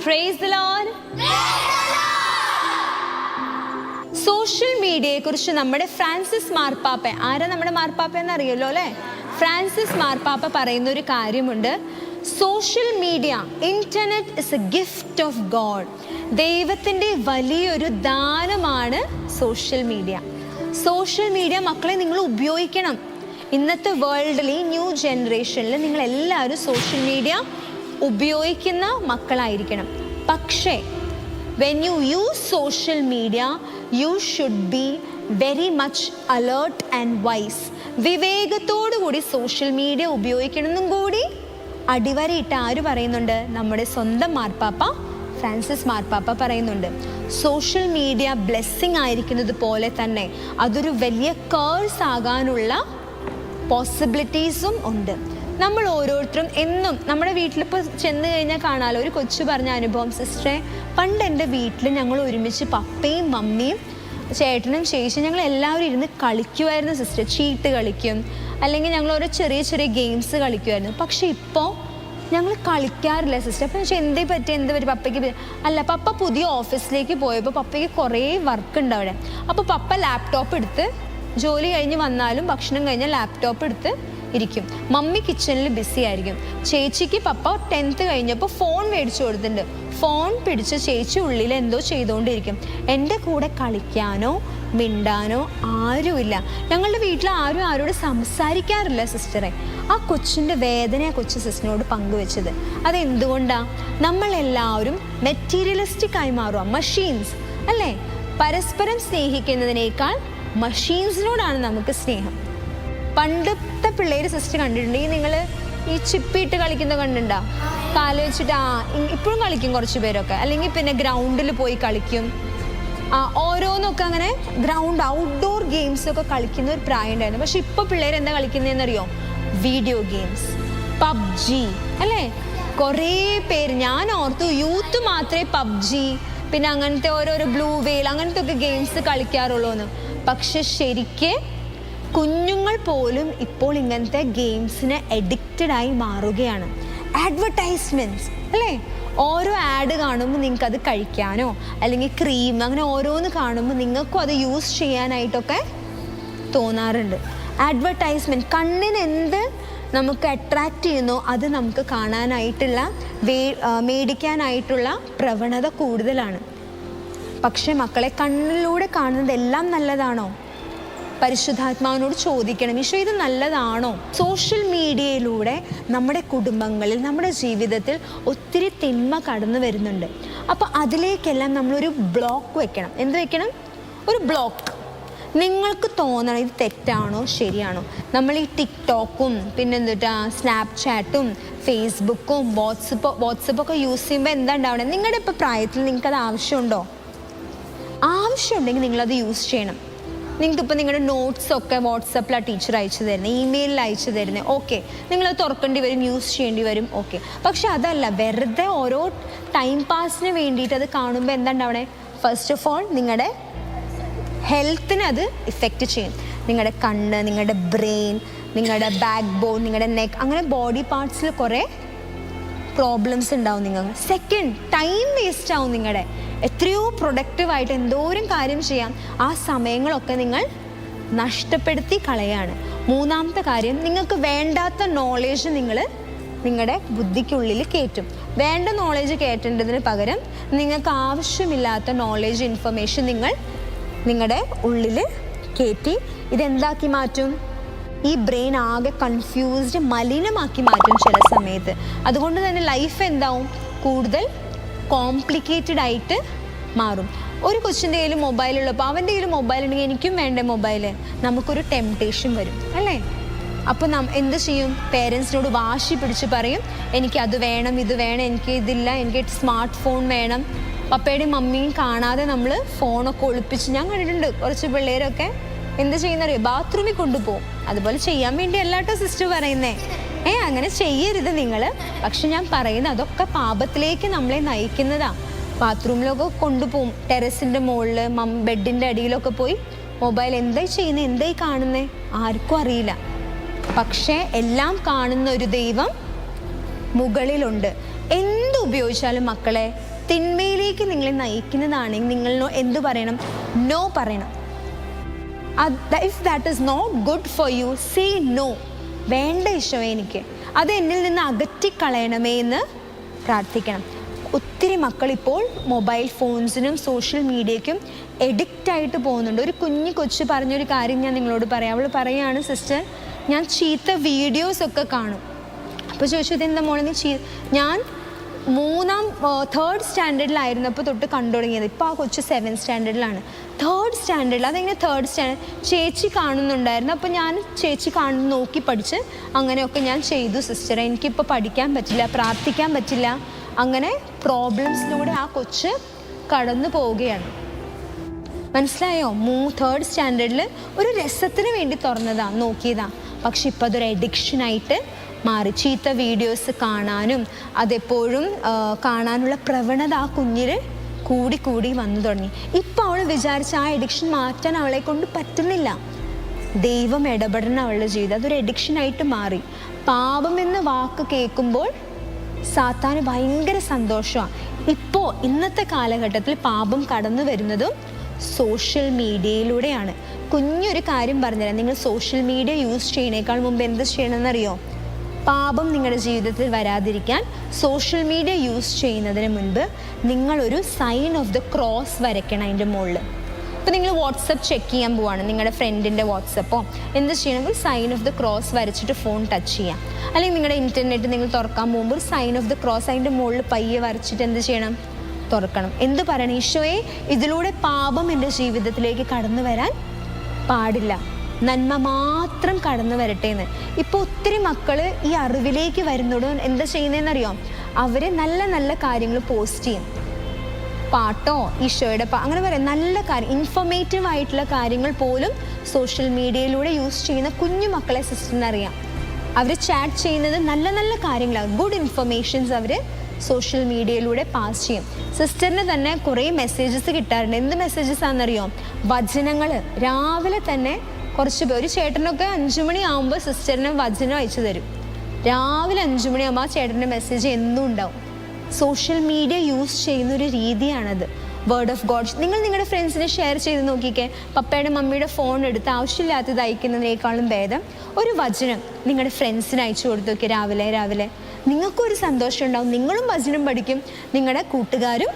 Praise the Lord. Social മീഡിയയെ കുറിച്ച് നമ്മുടെ Francis മാർപ്പാപ്പ, ആരാ നമ്മുടെ മാർപ്പാപ്പ എന്ന് അറിയല്ലോ അല്ലേ? ഫ്രാൻസിസ് മാർപ്പാപ്പ പറയുന്ന ഒരു കാര്യമുണ്ട്. Social media, internet is A gift of God. ദൈവത്തിൻ്റെ വലിയൊരു ദാനമാണ് സോഷ്യൽ മീഡിയ. സോഷ്യൽ മീഡിയ മക്കളെ നിങ്ങൾ ഉപയോഗിക്കണം. ഇന്നത്തെ വേൾഡിൽ, ഈ ന്യൂ ജനറേഷനിൽ നിങ്ങൾ എല്ലാവരും സോഷ്യൽ മീഡിയ ഉപയോഗിക്കുന്ന മക്കളായിരിക്കണം. പക്ഷേ when you use social media, you should be very much alert and wise. വിവേകത്തോടു കൂടി സോഷ്യൽ മീഡിയ ഉപയോഗിക്കണമെന്നും കൂടി അടിവരയിട്ട് ആര് പറയുന്നുണ്ട്? നമ്മുടെ സ്വന്തം മാർപ്പാപ്പ ഫ്രാൻസിസ് മാർപ്പാപ്പ പറയുന്നുണ്ട്. സോഷ്യൽ മീഡിയ ബ്ലെസ്സിങ് ആയിരിക്കുന്നത് പോലെ തന്നെ അതൊരു വലിയ കേഴ്സ് ആകാനുള്ള പോസിബിലിറ്റീസും ഉണ്ട്. നമ്മൾ ഓരോരുത്തരും എന്നും നമ്മുടെ വീട്ടിലിപ്പോൾ ചെന്ന് കഴിഞ്ഞാൽ കാണാമല്ലോ, ഒരു കൊച്ചു പറഞ്ഞ അനുഭവം, സിസ്റ്ററെ പണ്ട് എൻ്റെ വീട്ടിൽ ഞങ്ങൾ ഒരുമിച്ച് പപ്പയും മമ്മിയും ചേട്ടനും ചേച്ചിയും ഞങ്ങൾ എല്ലാവരും ഇരുന്ന് കളിക്കുമായിരുന്നു സിസ്റ്റർ. ചീട്ട് കളിക്കും, അല്ലെങ്കിൽ ഞങ്ങൾ ഓരോ ചെറിയ ചെറിയ ഗെയിംസ് കളിക്കുമായിരുന്നു. പക്ഷെ ഇപ്പോൾ ഞങ്ങൾ കളിക്കാറില്ല സിസ്റ്റർ. അപ്പം വെച്ചാൽ എന്തേ പറ്റി, എന്ത് പറ്റി പപ്പയ്ക്ക്? അല്ല, പപ്പ പുതിയ ഓഫീസിലേക്ക് പോയപ്പോൾ പപ്പയ്ക്ക് കുറേ വർക്ക് ഉണ്ട് അവിടെ. അപ്പോൾ പപ്പ ലാപ്ടോപ്പ് എടുത്ത് ജോലി കഴിഞ്ഞ് വന്നാലും ഭക്ഷണം കഴിഞ്ഞാൽ ലാപ്ടോപ്പ് എടുത്ത് ഇരിക്കും. മമ്മി കിച്ചണിൽ ബിസി ആയിരിക്കും. ചേച്ചിക്ക് പപ്പ 10th കഴിഞ്ഞപ്പോൾ ഫോൺ മേടിച്ചു കൊടുത്തിട്ടുണ്ട്. ഫോൺ പിടിച്ച് ചേച്ചി ഉള്ളിൽ എന്തോ ചെയ്തുകൊണ്ടിരിക്കും. എൻ്റെ കൂടെ കളിക്കാനോ മിണ്ടാനോ ആരുമില്ല. ഞങ്ങളുടെ വീട്ടിൽ ആരും ആരോട് സംസാരിക്കാറില്ല സിസ്റ്ററെ. ആ കൊച്ചിൻ്റെ വേദന ആ കൊച്ചു സിസ്റ്ററിനോട് പങ്കുവെച്ചത്. അതെന്തുകൊണ്ടാണ്? നമ്മളെല്ലാവരും മെറ്റീരിയലിസ്റ്റിക് ആയി മാറുക, മഷീൻസ് അല്ലേ? പരസ്പരം സ്നേഹിക്കുന്നതിനേക്കാൾ മഷീൻസിനോടാണ് നമുക്ക് സ്നേഹം. പണ്ടത്തെ പിള്ളേർ സിസ്റ്റർ കണ്ടിട്ടുണ്ടെങ്കിൽ നിങ്ങൾ ഈ ചിപ്പിയിട്ട് കളിക്കുന്ന കണ്ടിട്ടുണ്ടോ? കാല് വെച്ചിട്ട് ഇപ്പോഴും കളിക്കും കുറച്ച് പേരൊക്കെ. അല്ലെങ്കിൽ പിന്നെ ഗ്രൗണ്ടിൽ പോയി കളിക്കും. ഓരോന്നൊക്കെ അങ്ങനെ ഗ്രൗണ്ട് ഔട്ട്ഡോർ ഗെയിംസ് ഒക്കെ കളിക്കുന്ന ഒരു പ്രായം ഉണ്ടായിരുന്നു. പക്ഷെ ഇപ്പോൾ പിള്ളേർ എന്താ കളിക്കുന്നതെന്നറിയോ? വീഡിയോ ഗെയിംസ്, പബ്ജി അല്ലേ? കുറേ പേര്, ഞാൻ ഓർത്തു യൂത്ത് മാത്രമേ പബ്ജി പിന്നെ അങ്ങനത്തെ ഓരോരോ ബ്ലൂ വെയിൽ അങ്ങനത്തെ ഒക്കെ ഗെയിംസ് കളിക്കാറുള്ളൂ എന്ന്. പക്ഷെ ശരിക്ക് കുഞ്ഞുങ്ങൾ പോലും ഇപ്പോൾ ഇങ്ങനത്തെ ഗെയിംസിന് അഡിക്റ്റഡ് ആയി മാറുകയാണ്. അഡ്വർടൈസ്മെൻറ്റ്സ് അല്ലേ? ഓരോ ആഡ് കാണുമ്പോൾ നിങ്ങൾക്ക് അത് കഴിക്കാനോ അല്ലെങ്കിൽ ക്രീം അങ്ങനെ ഓരോന്ന് കാണുമ്പോൾ നിങ്ങൾക്കും അത് യൂസ് ചെയ്യാനായിട്ടൊക്കെ തോന്നാറുണ്ട്. അഡ്വർടൈസ്മെൻറ്റ് കണ്ണിന് എന്ത് നമുക്ക് അട്രാക്റ്റ് ചെയ്യുന്നോ അത് നമുക്ക് കാണാനായിട്ടുള്ള മേടിക്കാനായിട്ടുള്ള പ്രവണത കൂടുതലാണ്. പക്ഷേ മക്കളെ, കണ്ണിലൂടെ കാണുന്നത് എല്ലാം നല്ലതാണോ? പരിശുദ്ധാത്മാവിനോട് ചോദിക്കണം, ഈശോ ഇത് നല്ലതാണോ? സോഷ്യൽ മീഡിയയിലൂടെ നമ്മുടെ കുടുംബങ്ങളിൽ, നമ്മുടെ ജീവിതത്തിൽ ഒത്തിരി തിന്മ കടന്നു വരുന്നുണ്ട്. അപ്പോൾ അതിലേക്കെല്ലാം നമ്മളൊരു ബ്ലോക്ക് വെക്കണം. എന്ത് വെക്കണം? ഒരു ബ്ലോക്ക്. നിങ്ങൾക്ക് തോന്നണം ഇത് തെറ്റാണോ ശരിയാണോ. നമ്മൾ ഈ ടിക്ടോക്കും പിന്നെന്താ സ്നാപ്ചാറ്റും ഫേസ്ബുക്കും വാട്സപ്പൊക്കെ യൂസ് ചെയ്യുമ്പോൾ എന്താ ഉണ്ടാവണേ? നിങ്ങളുടെ ഇപ്പോൾ പ്രായത്തിൽ നിങ്ങൾക്കത് ആവശ്യമുണ്ടോ? ആവശ്യമുണ്ടെങ്കിൽ നിങ്ങളത് യൂസ് ചെയ്യണം. നിങ്ങൾക്കിപ്പോൾ നിങ്ങളുടെ നോട്ട്സൊക്കെ വാട്സപ്പിലാണ് ടീച്ചർ അയച്ചു തരുന്നത്, ഇമെയിലിൽ അയച്ചു തരുന്നത്, ഓക്കെ, നിങ്ങളത് തുറക്കേണ്ടി വരും, യൂസ് ചെയ്യേണ്ടി വരും, ഓക്കെ. പക്ഷെ അതല്ല, വെറുതെ ഓരോ ടൈം പാസിന് വേണ്ടിയിട്ട് അത് കാണുമ്പോൾ എന്താ ഉണ്ടാവണേ? ഫസ്റ്റ് ഓഫ് ഓൾ നിങ്ങളുടെ ഹെൽത്തിന് അത് ഇഫക്റ്റ് ചെയ്യും. നിങ്ങളുടെ കണ്ണ്, നിങ്ങളുടെ ബ്രെയിൻ, നിങ്ങളുടെ ബാക്ക് ബോൺ, നിങ്ങളുടെ നെക്ക്, അങ്ങനെ ബോഡി പാർട്സിൽ കുറേ പ്രോബ്ലംസ് ഉണ്ടാവും നിങ്ങൾക്ക്. സെക്കൻഡ്, ടൈം വേസ്റ്റ് ആവും. നിങ്ങളുടെ എത്രയോ പ്രൊഡക്റ്റീവായിട്ട് എന്തോരം കാര്യം ചെയ്യാം, ആ സമയങ്ങളൊക്കെ നിങ്ങൾ നഷ്ടപ്പെടുത്തി കളയാണ്. മൂന്നാമത്തെ കാര്യം, നിങ്ങൾക്ക് വേണ്ടാത്ത നോളേജ് നിങ്ങൾ നിങ്ങളുടെ ബുദ്ധിക്കുള്ളിൽ കയറ്റും. വേണ്ട നോളേജ് കയറ്റേണ്ടതിന് പകരം നിങ്ങൾക്ക് ആവശ്യമില്ലാത്ത നോളേജ്, ഇൻഫർമേഷൻ നിങ്ങൾ നിങ്ങളുടെ ഉള്ളിൽ കയറ്റി ഇതെന്താക്കി മാറ്റും? ഈ ബ്രെയിൻ ആകെ കൺഫ്യൂസ്ഡ്, മലിനമാക്കി മാറ്റും ചില സമയത്ത്. അതുകൊണ്ട് തന്നെ ലൈഫ് എന്താവും? കൂടുതൽ കോംപ്ലിക്കേറ്റഡ് ആയിട്ട് മാറും. ഒരു കൊച്ചിൻ്റെ കയ്യിൽ മൊബൈലുള്ളപ്പോൾ അവൻ്റെ കയ്യിൽ മൊബൈൽ ഉണ്ടെങ്കിൽ എനിക്കും വേണ്ടേ മൊബൈൽ? നമുക്കൊരു ടെംപ്ടേഷൻ വരും അല്ലേ? അപ്പോൾ എന്ത് ചെയ്യും? പേരൻസിനോട് വാശി പിടിച്ച് പറയും, എനിക്കത് വേണം, ഇത് വേണം, എനിക്ക് ഇതില്ല, എനിക്ക് സ്മാർട്ട് ഫോൺ വേണം. പപ്പയുടെയും മമ്മിയും കാണാതെ നമ്മൾ ഫോണൊക്കെ ഒളിപ്പിച്ച്, ഞാൻ കണ്ടിട്ടുണ്ട് കുറച്ച് പിള്ളേരൊക്കെ എന്ത് ചെയ്യുന്നറിയോ? ബാത്റൂമിൽ കൊണ്ടുപോകും. അതുപോലെ ചെയ്യാൻ വേണ്ടി അല്ലാട്ടോ സിസ്റ്റർ പറയുന്നേ. അങ്ങനെ ചെയ്യരുത് നിങ്ങൾ. പക്ഷെ ഞാൻ പറയുന്നത് അതൊക്കെ പാപത്തിലേക്ക് നമ്മളെ നയിക്കുന്നതാ. ബാത്റൂമിലൊക്കെ കൊണ്ടുപോകും, ടെറസിൻ്റെ മുകളിൽ, ബെഡിൻ്റെ അടിയിലൊക്കെ പോയി മൊബൈൽ എന്തായി ചെയ്യുന്നത്, എന്തായി കാണുന്നേ ആർക്കും അറിയില്ല. പക്ഷേ എല്ലാം കാണുന്ന ഒരു ദൈവം മുകളിലുണ്ട്. എന്ത് ഉപയോഗിച്ചാലും മക്കളെ തിന്മയിലേക്ക് നിങ്ങളെ നയിക്കുന്നതാണെങ്കിൽ നിങ്ങൾ എന്തു പറയണം? നോ പറയണം. If that is not good for you, say no. വേണ്ട ഈശോയെ, എനിക്ക് അത് എന്നിൽ നിന്ന് അകറ്റിക്കളയണമേ എന്ന് പ്രാർത്ഥിക്കണം. ഒത്തിരി മക്കൾ ഇപ്പോൾ മൊബൈൽ ഫോൺസിനും സോഷ്യൽ മീഡിയയ്ക്കും എഡിക്റ്റായിട്ട് പോകുന്നുണ്ട്. ഒരു കൊച്ചു പറഞ്ഞൊരു കാര്യം ഞാൻ നിങ്ങളോട് പറയാം. അവൾ പറയുകയാണ്, സിസ്റ്റർ ഞാൻ ചീത്ത വീഡിയോസൊക്കെ കാണും. അപ്പോൾ ചോദിച്ചു, ഇതെന്താ മോളെ നീ ഞാൻ 3rd സ്റ്റാൻഡേർഡിലായിരുന്നപ്പോൾ തൊട്ട് കണ്ടു തുടങ്ങിയത്. ഇപ്പോൾ ആ കൊച്ചു 7th സ്റ്റാൻഡേർഡിലാണ്. 3rd സ്റ്റാൻഡേർഡിൽ അതെങ്ങനെ 3rd സ്റ്റാൻഡേർഡ്? ചേച്ചി കാണുന്നുണ്ടായിരുന്നു, അപ്പോൾ ഞാൻ ചേച്ചി കാണുന്ന നോക്കി പഠിച്ച് അങ്ങനെയൊക്കെ ഞാൻ ചെയ്തു സിസ്റ്ററെ. എനിക്കിപ്പോൾ പഠിക്കാൻ പറ്റില്ല, പ്രാർത്ഥിക്കാൻ പറ്റില്ല. അങ്ങനെ പ്രോബ്ലംസിലൂടെ ആ കൊച്ച് കടന്നു പോവുകയാണ്. മനസ്സിലായോ? 3rd സ്റ്റാൻഡേർഡിൽ ഒരു രസത്തിന് വേണ്ടി തുറന്നതാണ്, നോക്കിയതാണ്. പക്ഷെ ഇപ്പോൾ അതൊരു എഡിക്ഷനായിട്ട് മാറി. ചീത്ത വീഡിയോസ് കാണാനും അതെപ്പോഴും കാണാനുള്ള പ്രവണത ആ കുഞ്ഞിൽ കൂടി വന്നു തുടങ്ങി. ഇപ്പോൾ അവൾ വിചാരിച്ച ആ എഡിക്ഷൻ മാറ്റാൻ അവളെ കൊണ്ട് പറ്റുന്നില്ല. ദൈവം ഇടപെടണം അവളുടെ ജീവിതം. അതൊരു എഡിക്ഷനായിട്ട് മാറി. പാപം എന്ന വാക്ക് കേൾക്കുമ്പോൾ സാത്താന് ഭയങ്കര സന്തോഷമാണ്. ഇപ്പോൾ ഇന്നത്തെ കാലഘട്ടത്തിൽ പാപം കടന്നു വരുന്നതും സോഷ്യൽ മീഡിയയിലൂടെയാണ്. കുഞ്ഞൊരു കാര്യം പറഞ്ഞുതരാം. നിങ്ങൾ സോഷ്യൽ മീഡിയ യൂസ് ചെയ്യുന്നതിനേക്കാൾ മുമ്പ് എന്ത് ചെയ്യണമെന്നറിയോ? പാപം നിങ്ങളുടെ ജീവിതത്തിൽ വരാതിരിക്കാൻ സോഷ്യൽ മീഡിയ യൂസ് ചെയ്യുന്നതിന് മുൻപ് നിങ്ങളൊരു സൈൻ ഓഫ് ദ ക്രോസ് വരയ്ക്കണം അതിൻ്റെ മുകളിൽ. ഇപ്പോൾ നിങ്ങൾ വാട്സപ്പ് ചെക്ക് ചെയ്യാൻ പോവാണ്, നിങ്ങളുടെ ഫ്രണ്ടിൻ്റെ വാട്സപ്പോ എന്ത് ചെയ്യണമെങ്കിൽ സൈൻ ഓഫ് ദ ക്രോസ് വരച്ചിട്ട് ഫോൺ ടച്ച് ചെയ്യാം. അല്ലെങ്കിൽ നിങ്ങളുടെ ഇൻ്റർനെറ്റ് നിങ്ങൾ തുറക്കാൻ പോകുമ്പോൾ ഒരു സൈൻ ഓഫ് ദ ക്രോസ് അതിൻ്റെ മുകളിൽ പയ്യെ വരച്ചിട്ട് എന്ത് ചെയ്യണം? തുറക്കണം. എന്ത് പറയണം? ഈശോയെ, ഇതിലൂടെ പാപം എൻ്റെ ജീവിതത്തിലേക്ക് കടന്നു വരാൻ പാടില്ല, നന്മ മാത്രം കടന്നു വരട്ടെ എന്ന്. ഇപ്പോൾ ഒത്തിരി മക്കൾ ഈ അറിവിലേക്ക് വരുന്നതോട് എന്താ ചെയ്യുന്നതെന്നറിയോ? അവർ നല്ല നല്ല കാര്യങ്ങൾ പോസ്റ്റ് ചെയ്യും. പാട്ടോ ഈശോയുടെ അങ്ങനെ പറയാം, നല്ല കാര്യം, ഇൻഫോർമേറ്റീവ് ആയിട്ടുള്ള കാര്യങ്ങൾ പോലും സോഷ്യൽ മീഡിയയിലൂടെ യൂസ് ചെയ്യുന്ന കുഞ്ഞു മക്കളെ സിസ്റ്ററിനറിയാം. അവർ ചാറ്റ് ചെയ്യുന്നത് നല്ല നല്ല കാര്യങ്ങളാണ്, ഗുഡ് ഇൻഫർമേഷൻസ് അവർ സോഷ്യൽ മീഡിയയിലൂടെ പാസ് ചെയ്യും. സിസ്റ്ററിന് തന്നെ കുറേ മെസ്സേജസ് കിട്ടാറുണ്ട്. എന്ത് മെസ്സേജസ് ആണെന്നറിയോ? വചനങ്ങൾ രാവിലെ തന്നെ കുറച്ച് പേർ, ഒരു ചേട്ടനൊക്കെ 5 മണിയാകുമ്പോൾ സിസ്റ്ററിന് വചനം അയച്ചു തരും. രാവിലെ 5 മണിയാകുമ്പോൾ ആ ചേട്ടൻ്റെ മെസ്സേജ് എന്നും ഉണ്ടാവും. സോഷ്യൽ മീഡിയ യൂസ് ചെയ്യുന്നൊരു രീതിയാണത്. വേർഡ് ഓഫ് ഗോഡ് നിങ്ങൾ നിങ്ങളുടെ ഫ്രണ്ട്സിനെ ഷെയർ ചെയ്ത് നോക്കിക്കേ. പപ്പയുടെ മമ്മിയുടെ ഫോൺ എടുത്ത് ആവശ്യമില്ലാത്തത് അയക്കുന്നതിനേക്കാളും ഭേദം ഒരു വചനം നിങ്ങളുടെ ഫ്രണ്ട്സിന് അയച്ചു കൊടുത്തു നോക്കി. രാവിലെ നിങ്ങൾക്കൊരു സന്തോഷം ഉണ്ടാവും. നിങ്ങളും വചനം പഠിക്കും, നിങ്ങളുടെ കൂട്ടുകാരും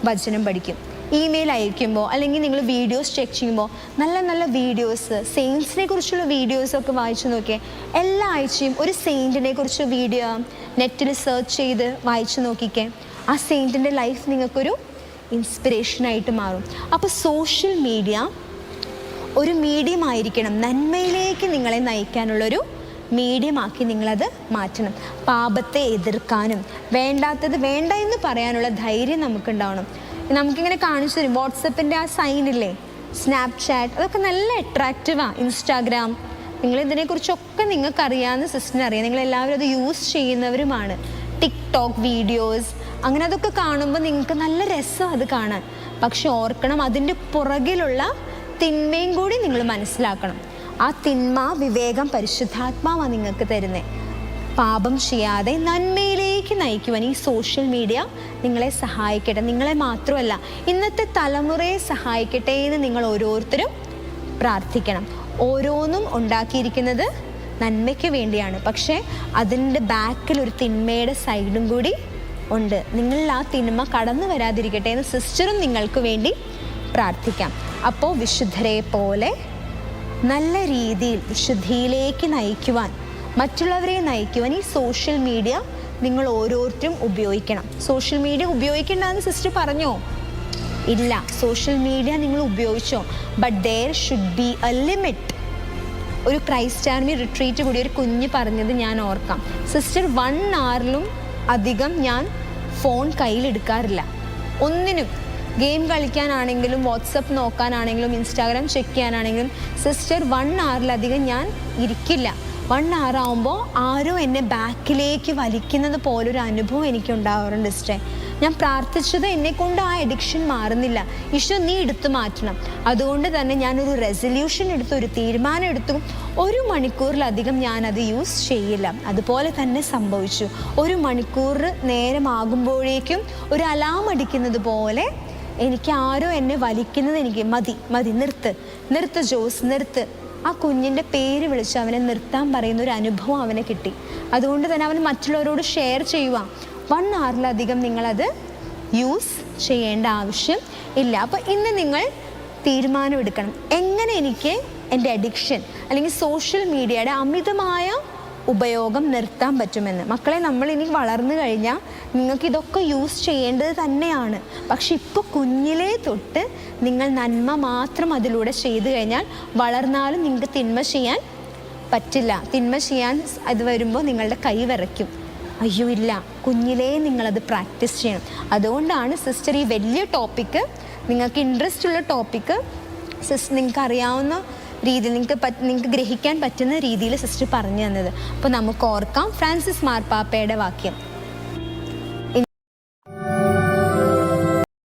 വചനം പഠിക്കും. ഇമെയിൽ അയക്കുമ്പോൾ അല്ലെങ്കിൽ നിങ്ങൾ വീഡിയോസ് ചെക്ക് ചെയ്യുമ്പോൾ നല്ല നല്ല വീഡിയോസ്, സെയിൻസിനെ കുറിച്ചുള്ള വീഡിയോസൊക്കെ വായിച്ചു നോക്കിയേ. എല്ലാ ആഴ്ചയും ഒരു സെയിൻറ്റിനെ കുറിച്ച് വീഡിയോ നെറ്റിൽ സെർച്ച് ചെയ്ത് വായിച്ചു നോക്കിക്കേ. ആ സെയിൻറ്റിൻ്റെ ലൈഫ് നിങ്ങൾക്കൊരു ഇൻസ്പിറേഷനായിട്ട് മാറും. അപ്പോൾ സോഷ്യൽ മീഡിയ ഒരു മീഡിയം ആയിരിക്കണം, നന്മയിലേക്ക് നിങ്ങളെ നയിക്കാനുള്ളൊരു മീഡിയമാക്കി നിങ്ങളത് മാറ്റണം. പാപത്തെ എതിർക്കാനും വേണ്ടാത്തത് വേണ്ട എന്ന് പറയാനുള്ള ധൈര്യം നമുക്കുണ്ടാവണം. നമുക്കിങ്ങനെ കാണിച്ചു തരും. വാട്സപ്പിൻ്റെ ആ സൈനില്ലേ, സ്നാപ്ചാറ്റ്, അതൊക്കെ നല്ല അട്രാക്റ്റീവാണ്. ഇൻസ്റ്റാഗ്രാം, നിങ്ങളിതിനെക്കുറിച്ചൊക്കെ നിങ്ങൾക്കറിയാമെന്ന് സിസ്റ്ററിനറിയാം. നിങ്ങളെല്ലാവരും അത് യൂസ് ചെയ്യുന്നവരുമാണ്. ടിക്ടോക്ക് വീഡിയോസ്, അങ്ങനെ അതൊക്കെ കാണുമ്പോൾ നിങ്ങൾക്ക് നല്ല രസം അത് കാണാൻ. പക്ഷെ ഓർക്കണം, അതിൻ്റെ പുറകിലുള്ള തിന്മയും കൂടി നിങ്ങൾ മനസ്സിലാക്കണം. ആ തിന്മ വിവേകം പരിശുദ്ധാത്മാവാണ് നിങ്ങൾക്ക് തരുന്നത്. പാപം ചെയ്യാതെ നന്മയിലേക്ക് നയിക്കുവാൻ ഈ സോഷ്യൽ മീഡിയ നിങ്ങളെ സഹായിക്കട്ടെ. നിങ്ങളെ മാത്രമല്ല, ഇന്നത്തെ തലമുറയെ സഹായിക്കട്ടെ എന്ന് നിങ്ങൾ ഓരോരുത്തരും പ്രാർത്ഥിക്കണം. ഓരോന്നും ഉണ്ടാക്കിയിരിക്കുന്നത് നന്മയ്ക്ക് വേണ്ടിയാണ്. പക്ഷേ അതിൻ്റെ ബാക്കിൽ ഒരു തിന്മയുടെ സൈഡും കൂടി ഉണ്ട്. നിങ്ങളിൽ ആ തിന്മ കടന്നു വരാതിരിക്കട്ടെ എന്ന് സിസ്റ്ററും നിങ്ങൾക്ക് വേണ്ടി പ്രാർത്ഥിക്കാം. അപ്പോൾ വിശുദ്ധരെ പോലെ നല്ല രീതിയിൽ വിശുദ്ധിയിലേക്ക് നയിക്കുവാൻ, മറ്റുള്ളവരെ നയിക്കുവാൻ ഈ സോഷ്യൽ മീഡിയ നിങ്ങൾ ഓരോരുത്തരും ഉപയോഗിക്കണം. സോഷ്യൽ മീഡിയ ഉപയോഗിക്കേണ്ടെന്ന് സിസ്റ്റർ പറഞ്ഞോ? ഇല്ല, സോഷ്യൽ മീഡിയ നിങ്ങൾ ഉപയോഗിച്ചോ. But there should be a limit. ഒരു ക്രൈസ്റ്റ് ആർമി റിട്രീറ്റ് കൂടി ഒരു കുഞ്ഞ് പറഞ്ഞത് ഞാൻ ഓർക്കാം. സിസ്റ്റർ 1 hour അധികം ഞാൻ ഫോൺ കയ്യിലെടുക്കാറില്ല. ഒന്നിനും, ഗെയിം കളിക്കാനാണെങ്കിലും വാട്സപ്പ് നോക്കാനാണെങ്കിലും ഇൻസ്റ്റാഗ്രാം ചെക്ക് ചെയ്യാനാണെങ്കിലും സിസ്റ്റർ 1 hour ഞാൻ ഇരിക്കില്ല. 1 hour ആകുമ്പോൾ ആരോ എന്നെ ബാക്കിലേക്ക് വലിക്കുന്നത് പോലൊരു അനുഭവം എനിക്ക് ഉണ്ടാവാറുണ്ട് സിസ്റ്റർ. ഞാൻ പ്രാർത്ഥിച്ചത് എന്നെക്കൊണ്ട് ആ അഡിക്ഷൻ മാറുന്നില്ല. ഈശോ നീ എടുത്തു മാറ്റണം. അതുകൊണ്ട് തന്നെ ഞാനൊരു റെസൊല്യൂഷൻ എടുത്തു, ഒരു തീരുമാനം എടുത്തു, 1 മണിക്കൂറിലധികം ഞാനത് യൂസ് ചെയ്യില്ല. അതുപോലെ തന്നെ സംഭവിച്ചു. 1 മണിക്കൂർ നേരമാകുമ്പോഴേക്കും ഒരു അലാം അടിക്കുന്നത് പോലെ എനിക്ക് ആരോ എന്നെ വലിക്കുന്നത്, എനിക്ക് മതി നിർത്ത് ജോസ് നിർത്ത്. ആ കുഞ്ഞിൻ്റെ പേര് വിളിച്ച് അവനെ നിർത്താൻ പറയുന്ന ഒരു അനുഭവം അവന് കിട്ടി. അതുകൊണ്ട് തന്നെ അവൻ മറ്റുള്ളവരോട് ഷെയർ ചെയ്യുക. 1 hourലധികം നിങ്ങളത് യൂസ് ചെയ്യേണ്ട ആവശ്യം ഇല്ല. അപ്പോൾ ഇന്ന് നിങ്ങൾ തീരുമാനമെടുക്കണം, എങ്ങനെ എനിക്ക് എൻ്റെ അഡിക്ഷൻ അല്ലെങ്കിൽ സോഷ്യൽ മീഡിയയുടെ അമിതമായ ഉപയോഗം നിർത്താൻ പറ്റുമെന്ന്. മക്കളെ, നമ്മൾ ഇനി വളർന്നു കഴിഞ്ഞാൽ നിങ്ങൾക്ക് ഇതൊക്കെ യൂസ് ചെയ്യേണ്ടത് തന്നെയാണ്. പക്ഷെ ഇപ്പോൾ കുഞ്ഞിലേ തൊട്ട് നിങ്ങൾ നന്മ മാത്രം അതിലൂടെ ചെയ്തു കഴിഞ്ഞാൽ വളർന്നാലും നിങ്ങൾക്ക് തിന്മ ചെയ്യാൻ പറ്റില്ല. തിന്മ ചെയ്യാൻ അത് വരുമ്പോൾ നിങ്ങളുടെ കൈ വിറയ്ക്കും. അയ്യോ ഇല്ല, കുഞ്ഞിലേ നിങ്ങളത് പ്രാക്ടീസ് ചെയ്യണം. അതുകൊണ്ടാണ് സിസ്റ്റർ ഈ വലിയ ടോപ്പിക്ക്, നിങ്ങൾക്ക് ഇൻട്രസ്റ്റ് ഉള്ള ടോപ്പിക്ക് നിങ്ങൾക്ക് അറിയാവുന്ന രീതിയിൽ നിങ്ങൾക്ക് ഗ്രഹിക്കാൻ പറ്റുന്ന രീതിയിൽ സിസ്റ്റർ പറഞ്ഞു തന്നത്. അപ്പോൾ നമുക്ക് ഓർക്കാം ഫ്രാൻസിസ് മാർപ്പാപ്പയുടെ വാക്യം,